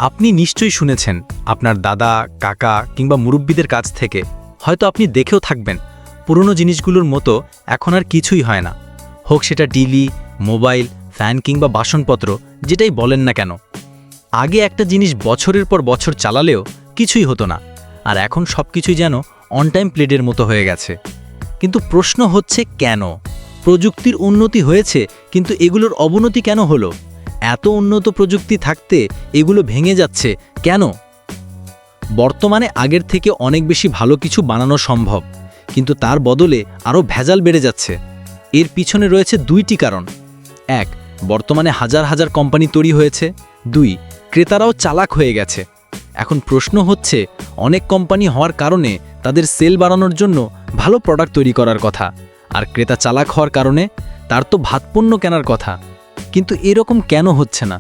আপনি নিশ্চয়ই শুনেছেন আপনার দাদা, কাকা কিংবা মুরব্বীদের কাছ থেকে, হয়তো আপনি দেখেও থাকবেন, পুরনো জিনিসগুলোর মতো এখন আর কিছুই হয় না। হোক সেটা টিভি, মোবাইল, ফ্যান কিংবা বাসনপত্র, যেটাই বলেন না কেন। আগে একটা জিনিস বছরের পর বছর চালালেও কিছুই হতো না, আর এখন সব কিছুই যেন অন টাইম প্লেটের মতো হয়ে গেছে। কিন্তু প্রশ্ন হচ্ছে কেন? প্রযুক্তির উন্নতি হয়েছে, কিন্তু এগুলোর অবনতি কেন হলো? এত উন্নত প্রযুক্তি থাকতে এগুলো ভেঙে যাচ্ছে কেন? বর্তমানে আগের থেকে অনেক বেশি ভালো কিছু বানানো সম্ভব, কিন্তু তার বদলে আরও ভেজাল বেড়ে যাচ্ছে। এর পিছনে রয়েছে দুইটি কারণ। এক, বর্তমানে হাজার হাজার কোম্পানি তৈরি হয়েছে। দুই, ক্রেতারাও চালাক হয়ে গেছে। এখন প্রশ্ন হচ্ছে, অনেক কোম্পানি হওয়ার কারণে তাদের সেল বাড়ানোর জন্য ভালো প্রোডাক্ট তৈরি করার কথা, আর ক্রেতা চালাক হওয়ার কারণে তার তো ভাতপণ্য কেনার কথা। কিন্তু এরকম কেন হচ্ছে না?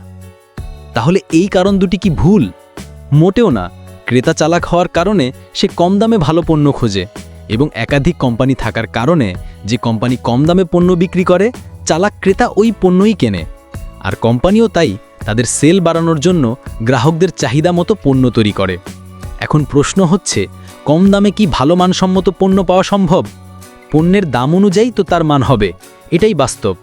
তাহলে এই কারণ দুটি কি ভুল? মোটেও না। ক্রেতা চালাক হওয়ার কারণে সে কম দামে ভালো পণ্য খোঁজে, এবং একাধিক কোম্পানি থাকার কারণে যে কোম্পানি কম দামে পণ্য বিক্রি করে, চালাক ক্রেতা ওই পণ্যই কেনে। আর কোম্পানিও তাই তাদের সেল বাড়ানোর জন্য গ্রাহকদের চাহিদা মতো পণ্য তৈরি করে। এখন প্রশ্ন হচ্ছে, কম দামে কি ভালো মানসম্মত পণ্য পাওয়া সম্ভব? পণ্যের দাম অনুযায়ী তো তার মান হবে, এটাই বাস্তব।